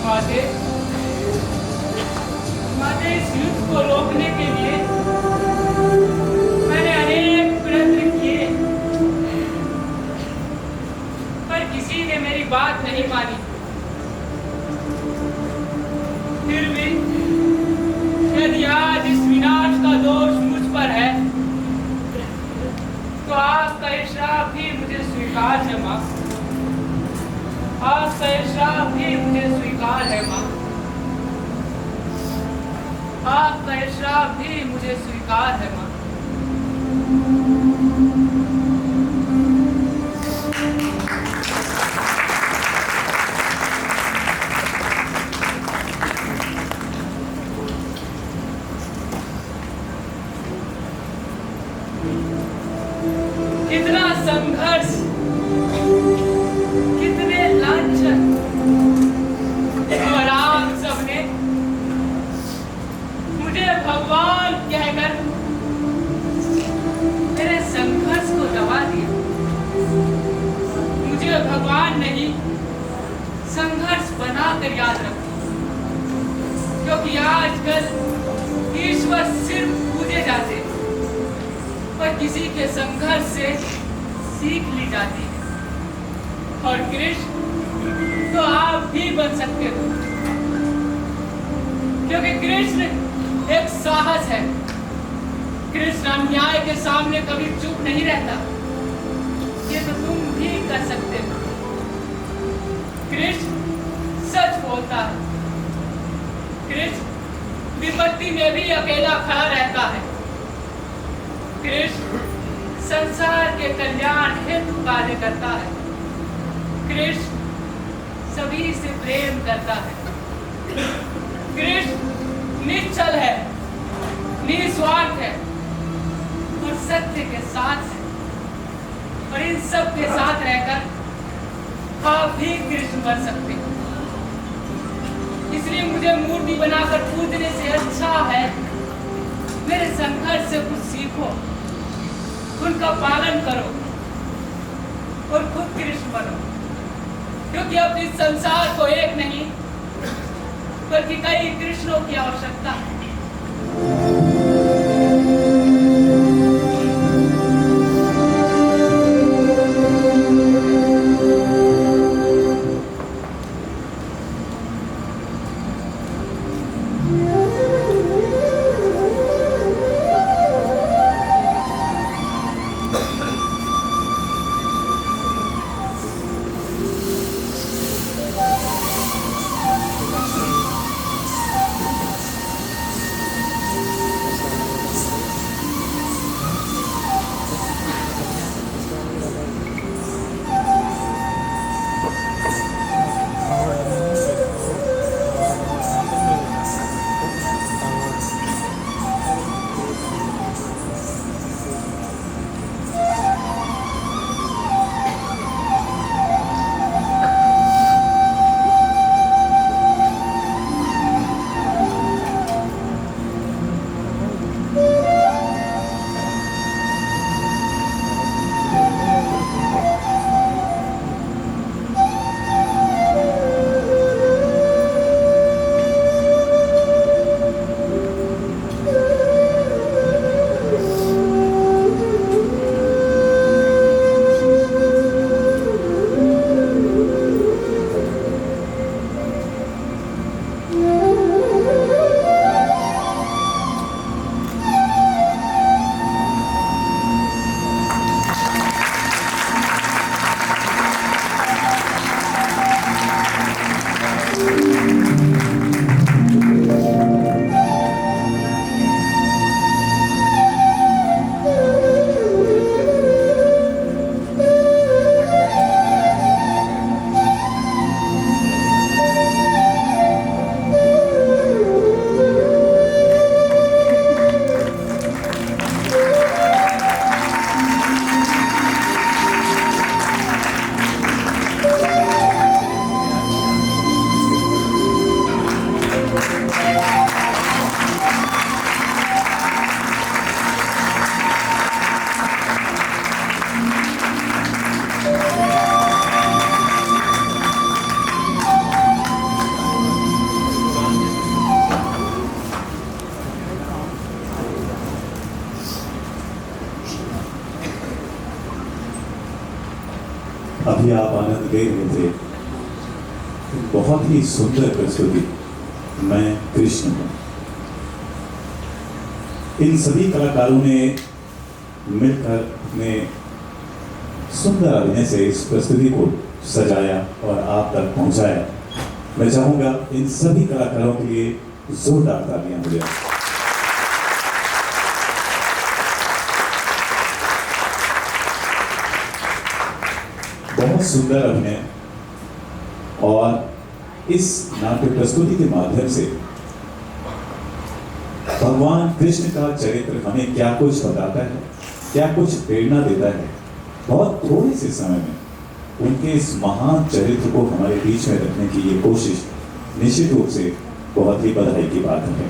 [SPEAKER 4] माते, इस युद्ध को रोकने के लिए मैंने अनेक प्रयत्न किए, पर किसी ने मेरी बात नहीं मानी। फिर भी यदि आज इस विनाश का दोष मुझ पर है, तो आपका ये श्राप भी मुझे स्वीकार है माँ। आपका ये श्राप भी मुझे स्वीकार है माँ। आपका ये श्राप भी मुझे स्वीकार है माँ। कितना संघर्ष, कितने लांछन, और आप सबने मुझे भगवान कहकर मेरे संघर्ष को दबा दिया। मुझे भगवान नहीं, संघर्ष बनाकर याद रखो, क्योंकि आजकल ईश्वर सिर्फ पूजे जाते हैं, पर किसी के संघर्ष से सीख ली जाती है। और कृष्ण तो आप भी बन सकते हो, क्योंकि कृष्ण एक साहस है। कृष्ण अन्याय के सामने कभी चुप नहीं रहता। ये तो तुम भी कर सकते हो। कृष्ण सच बोलता है। कृष्ण विपत्ति में भी अकेला खड़ा रहता है। कृष्ण संसार के कल्याण हेतु कार्य करता है। कृष्ण सभी से प्रेम करता है। कृष्ण निश्चल है, निस्वार्थ है और सत्य के साथ है। और इन सब के साथ रहकर आप भी कृष्ण बन सकते हैं। इसलिए मुझे मूर्ति बनाकर पूजने से अच्छा है मेरे संघर्ष से कुछ सीखो, उनका पालन करो और खुद कृष्ण बनो। क्योंकि अब इस संसार को एक नहीं बल्कि कई कृष्णों की आवश्यकता है।
[SPEAKER 1] अभी आप आनंद ले रहे थे, बहुत ही सुंदर प्रस्तुति मैं कृष्ण हूं। इन सभी कलाकारों ने मिलकर अपने सुंदर अभिनय से इस प्रस्तुति को सजाया और आप तक पहुंचाया। मैं चाहूंगा इन सभी कलाकारों के लिए जोरदार तालियां हो जाए। बहुत सुंदर अभिनय और इस नाट्य प्रस्तुति के माध्यम से भगवान कृष्ण का चरित्र हमें क्या कुछ बताता है, क्या कुछ प्रेरणा देता है। बहुत थोड़े से समय में उनके इस महान चरित्र को हमारे बीच में रखने की ये कोशिश निश्चित रूप से बहुत ही बधाई की बात है।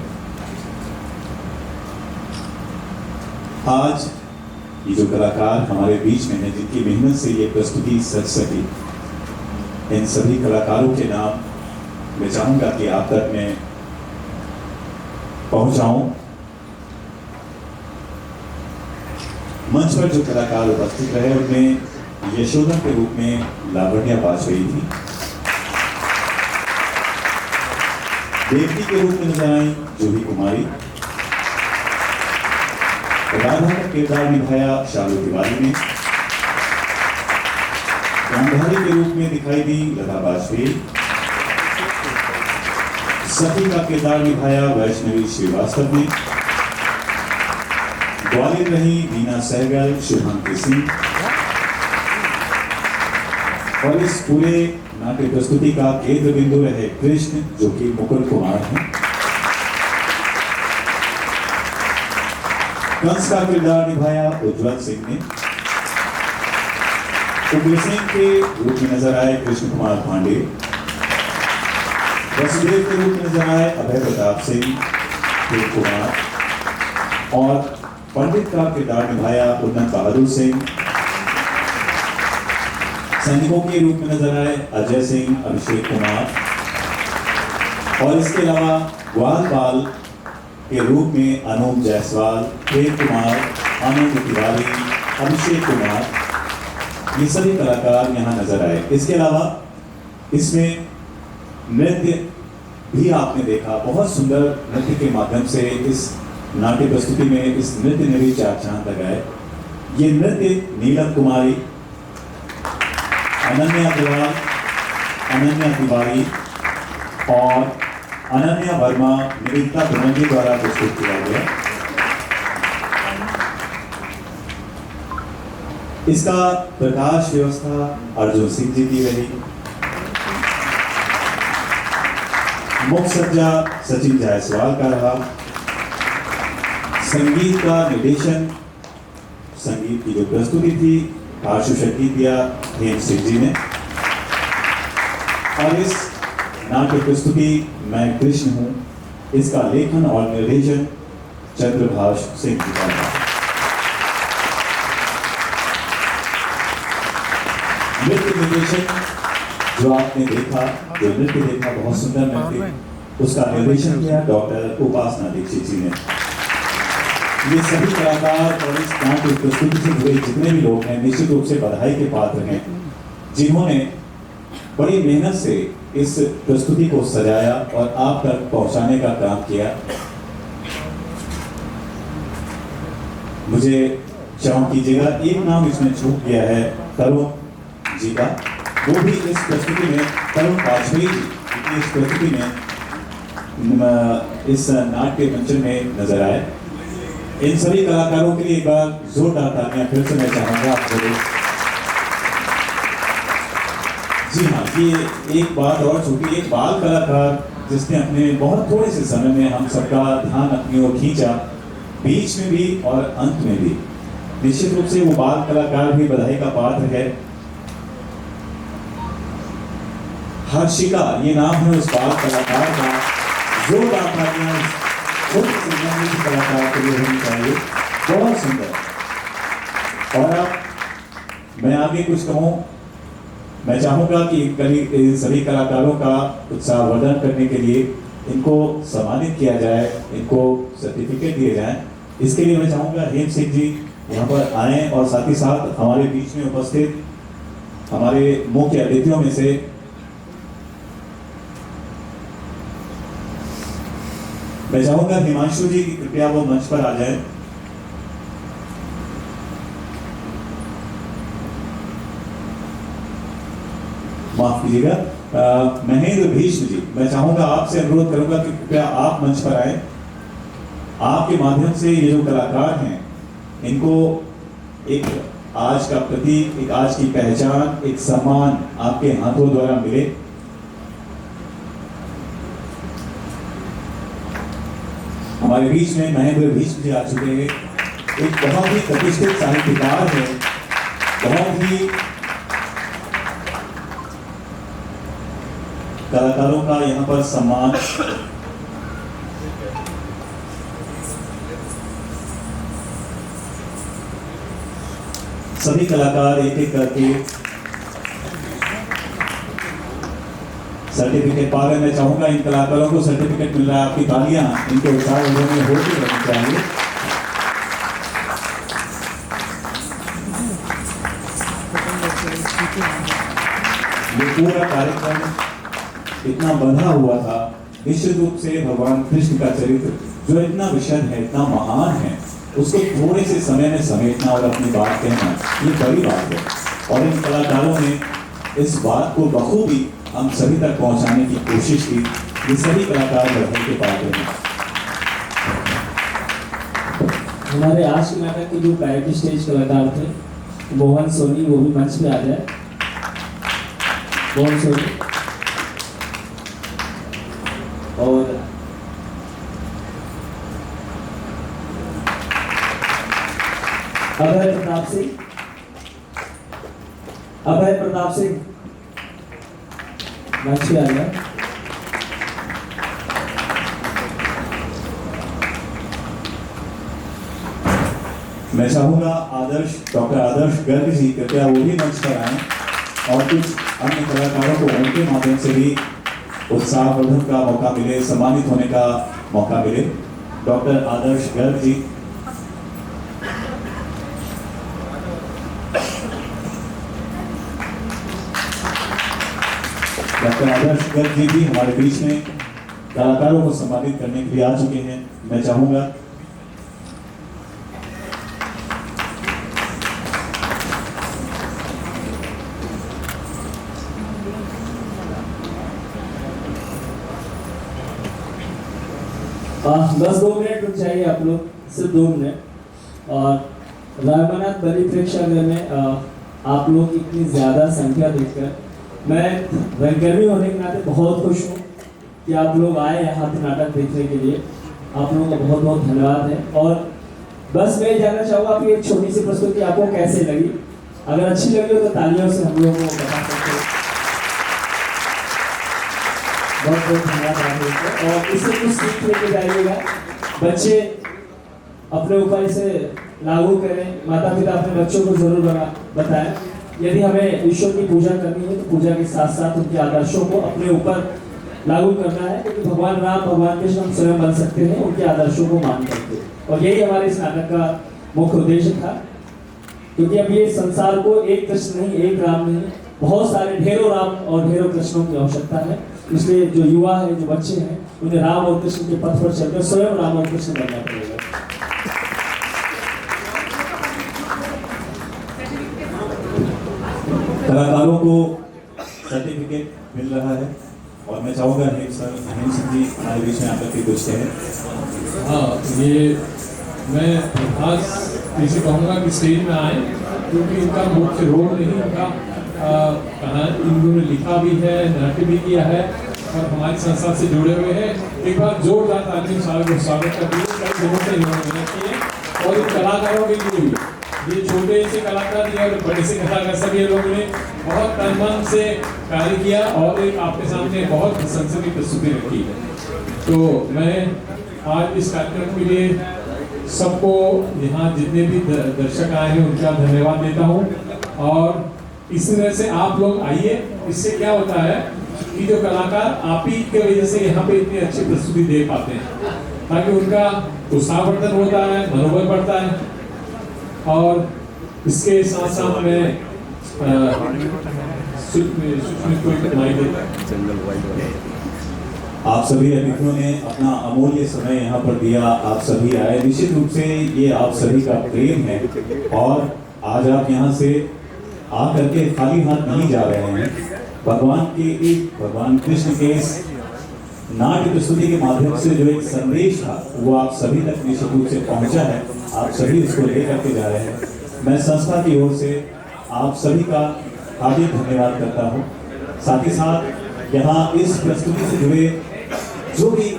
[SPEAKER 1] आज ये जो कलाकार हमारे बीच में हैं, जिनकी मेहनत से ये प्रस्तुति सज सकी, इन सभी कलाकारों के नाम मैं चाहूंगा कि आप तक मैं पहुंचाऊं। मंच पर जो कलाकार उपस्थित रहे उनमें यशोदा के रूप में लावण्या वाजपेयी थी, देवती के रूप में नजर आई जूही कुमारी, राधा का किरदार निभाया शालू तिवारी ने, गांधारी के रूप में दिखाई दी लता वाजपेयी, सती का किरदार निभाया वैष्णवी श्रीवास्तव ने, ग्वालियर रही वीना सहगल, शुभांकी सिंह, और इस पूरे नाट्य प्रस्तुति का केंद्र बिंदु रहे कृष्ण जो कि मुकुल कुमार हैं। कंस का किरदार निभाया उज्ज्वल सिंह ने, उग्रसेन के रूप में नजर आए कृष्ण कुमार पांडे, वसुदेव के रूप में नजर आए अभय प्रताप सिंह देव कुमार, और पंडित का किरदार निभाया उन्नत बहादुर सिंह, सैनिकों के रूप में नजर आए अजय सिंह, अभिषेक कुमार, और इसके अलावा ग्वाल बाल के रूप में अनूप जायसवाल, प्रेम कुमार, आनंद तिवारी, अभिषेक कुमार, ये सभी कलाकार यहाँ नजर आए। इसके अलावा इसमें नृत्य भी आपने देखा, बहुत सुंदर नृत्य के माध्यम से इस नाट्य प्रस्तुति में इस नृत्य ने भी चार चांद लगाए। ये नृत्य नीलम कुमारी, अनन्या अग्रवाल, अनन्या तिवारी और अनन्या वर्मा, निविता बनर्जी द्वारा प्रस्तुत किया गया। इसका प्रकाश व्यवस्था अर्जुन सिंह जी की रही, मुख्य सज्जा सचिन जायसवाल का रहा, संगीत का निर्देशन, संगीत की जो प्रस्तुति थी पार्श्व संगीत दिया हेम सिंह जी ने, और इस नाट्य प्रस्तुति मैं कृष्ण हूं, इसका लेखन और निर्देशन चंद्रभाष सिंह जी का था। नृत्य निर्देशन जो आपने देखा, जो नृत्य देखा, बहुत सुंदर नृत्य, उसका निर्देशन किया डॉक्टर उपासना दीक्षित जी ने। ये सभी कलाकार और इस नाट्य प्रस्तुति से जुड़े जितने भी लोग हैं निश्चित रूप से बधाई के पात्र हैं, जिन्होंने बड़ी मेहनत से इस प्रस्तुति को सजाया और आप तक पहुंचाने का काम किया। मुझे क्षमा कीजिएगा, एक नाम इसमें छूट गया है तरुण जी का, वो भी इस प्रस्तुति में, तरुण वाजपेयी जी इस प्रस्तुति में इस नाट्य मंचन में नजर आए। इन सभी कलाकारों के लिए एक बार जोरदार तालियां फिर से मैं चाहूंगा आप जरूर। जी हाँ, ये एक बात और छूटी, एक बाल कलाकार जिसने अपने बहुत थोड़े से समय में हम सबका ध्यान अपनी ओर खींचा, बीच में भी और अंत में भी। निश्चित रूप से वो बाल कलाकार भी बधाई का पात्र है। हर्षिका ये नाम है उस बाल कलाकार का, जोरदार तालियां छोटे से कलाकार के लिए होनी चाहिए, बहुत सुंदर। और अब मैं आगे कुछ कहूँ, मैं चाहूंगा कि इन सभी कलाकारों का उत्साह वर्धन करने के लिए इनको सम्मानित किया जाए, इनको सर्टिफिकेट दिए जाए। इसके लिए मैं चाहूंगा हेम सिंह जी यहाँ पर आए और साथ ही साथ हमारे बीच में उपस्थित हमारे मुख्य अतिथियों में से मैं चाहूंगा हिमांशु जी की कृपया वो मंच पर आ जाए। माफ कीजिएगा, महेंद्र भीष्म जी, मैं चाहूंगा आपसे अनुरोध करूंगा कि कृपया आप मंच पर आए। आपके माध्यम से ये जो कलाकार हैं इनको एक आज का प्रतीक, एक आज की पहचान, एक सम्मान आपके हाथों द्वारा मिले। हमारे बीच में महेंद्र भीष्म जी आ चुके हैं। एक बहुत ही प्रतिष्ठित साहित्यकार है, बहुत ही कलाकारों का यहाँ पर सम्मान। सभी कलाकार एक एक करके सर्टिफिकेट पा रहे। मैं चाहूंगा इन कलाकारों को सर्टिफिकेट मिल रहा है, आपकी तालियां इनके उत्साह में होती रहनी चाहिए। ये पूरा कार्यक्रम इतना बंधा हुआ था निश्चित रूप से भगवान कृष्ण का चरित्र जो इतना विशद है, इतना महान है, उसको थोड़े से समय में समेटना और अपनी बात कहना ये बड़ी बात है। और इन कलाकारों ने इस बात को बखूबी हम सभी तक पहुंचाने की कोशिश की। ये सभी कलाकार बढ़ने के पात्र हैं।
[SPEAKER 9] हमारे आज के नाटक के जो बैक स्टेज कलाकार थे, मोहन सोनी, वो भी मंच पे आ जाए। मोहन सोनी और अभय प्रताप सिंह, अभय प्रताप सिंह मंच पे आ जाए।
[SPEAKER 1] मैं चाहूंगा डॉक्टर आदर्श गर्ग जी कृपया वो भी मंच पर आए और कुछ अन्य कलाकारों को उनके माध्यम से भी उत्साहवर्धन का मौका मिले, सम्मानित होने का मौका मिले। डॉक्टर आदर्श गर्ग जी, डॉक्टर आदर्श गर्ग जी भी हमारे बीच में कलाकारों को सम्मानित करने के लिए आ चुके हैं। मैं चाहूंगा
[SPEAKER 9] बस 2 मिनट रुक जाइए आप लोग, सिर्फ 2 मिनट। और रामानाथ बलि प्रेक्षागृह में आप लोग की इतनी ज़्यादा संख्या देखकर मैं रंगकर्मी होने के नाते बहुत खुश हूँ कि आप लोग आए यहाँ पे नाटक देखने के लिए। आप लोगों का बहुत बहुत धन्यवाद है। और बस मैं जानना चाहूँगा कि एक छोटी सी प्रस्तुति आपको कैसे लगी। अगर अच्छी लगी हो तो तालियों से हम लोगों को बता सकते हैं। बहुत बहुत धन्यवाद आप लोगों को। और इससे कुछ सीख लेके जाइएगा, बच्चे अपने ऊपर इसे लागू करें। माता पिता अपने बच्चों को जरूर बताएं। यदि हमें ईश्वर की पूजा करनी है तो पूजा के साथ साथ उनके आदर्शों को अपने ऊपर लागू करना है, क्योंकि भगवान राम, भगवान कृष्ण हम स्वयं बन सकते हैं उनके आदर्शों को मान करके। और यही हमारे इस नाटक का मुख्य उद्देश्य था, क्योंकि अब ये संसार को एक कृष्ण नहीं, एक राम नहीं, बहुत सारे ढेरों राम और ढेरों कृष्णों की आवश्यकता है। इसलिए जो युवा है, जो बच्चे हैं, उन्हें राम और कृष्ण के पथ पर चलकर स्वयं राम और कृष्ण बनना पड़ेगा।
[SPEAKER 1] कलाकारों को सर्टिफिकेट मिल रहा है और मैं चाहूँगा हेम सिंह जी हमारे बीच में आकर के कुछ कहें।
[SPEAKER 2] हाँ, ये मैं खास किसी कहूँगा कि स्टेज में आए, क्योंकि इनका मुख्य रोल नहीं, इनका इन्होंने लिखा भी है, नाट्य भी किया है और हमारी संस्था से जुड़े हुए हैं। एक बार जोरदार तालियों से स्वागत करते हैं। कई दिनों से इन्होंने मेहनत की है और इन कलाकारों के लिए ये छोटे से कलाकार और बड़े से कलाकार सभी लोगों ने बहुत तन मन से कार्य किया और एक आपके सामने बहुत सनसनी प्रस्तुति रखी है। तो मैं आज इस कार्यक्रम के लिए सबको, यहाँ जितने भी दर्शक आए हैं उनका धन्यवाद देता हूँ। और इसी तरह से आप लोग आइए। इससे क्या होता है कि जो कलाकार आप ही की वजह से यहाँ पे इतनी अच्छी प्रस्तुति दे पाते हैं, ताकि उनका उत्साहवर्धन होता है, मनोबल बढ़ता है। और इसके साथ साथ मैं
[SPEAKER 1] आप सभी अतिथियों ने अपना अमूल्य समय यहाँ पर दिया, आप सभी आए। निश्चित रूप से ये आप सभी का प्रेम है और आज आप यहाँ से आकर के खाली हाथ नहीं जा रहे हैं। भगवान कृष्ण के इस नाट्य प्रस्तुति के माध्यम से जो एक संदेश था वो आप सभी तक निश्चित रूप से पहुँचा है। आप सभी उसको लेकर के जा रहे हैं। मैं संस्था की ओर से आप सभी का हार्दिक धन्यवाद करता हूँ। साथ ही साथ यहाँ इस प्रस्तुति से जुड़े जो भी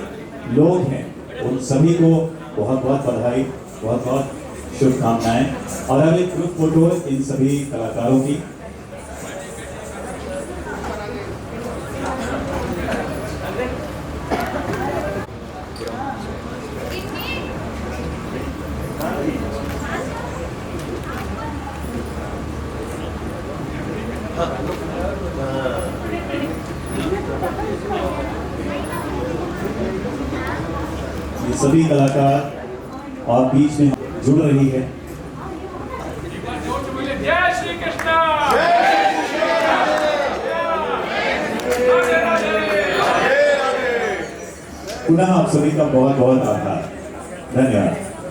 [SPEAKER 1] लोग हैं उन सभी को बहुत बहुत बधाई, बहुत बहुत शुभकामनाएं। और अब एक ग्रुप फोटो इन सभी कलाकारों की। ये सभी कलाकार और बीच में जुड़ रही है।
[SPEAKER 4] जय श्री कृष्ण।
[SPEAKER 1] पुनः आप सभी का बहुत बहुत आभार, धन्यवाद।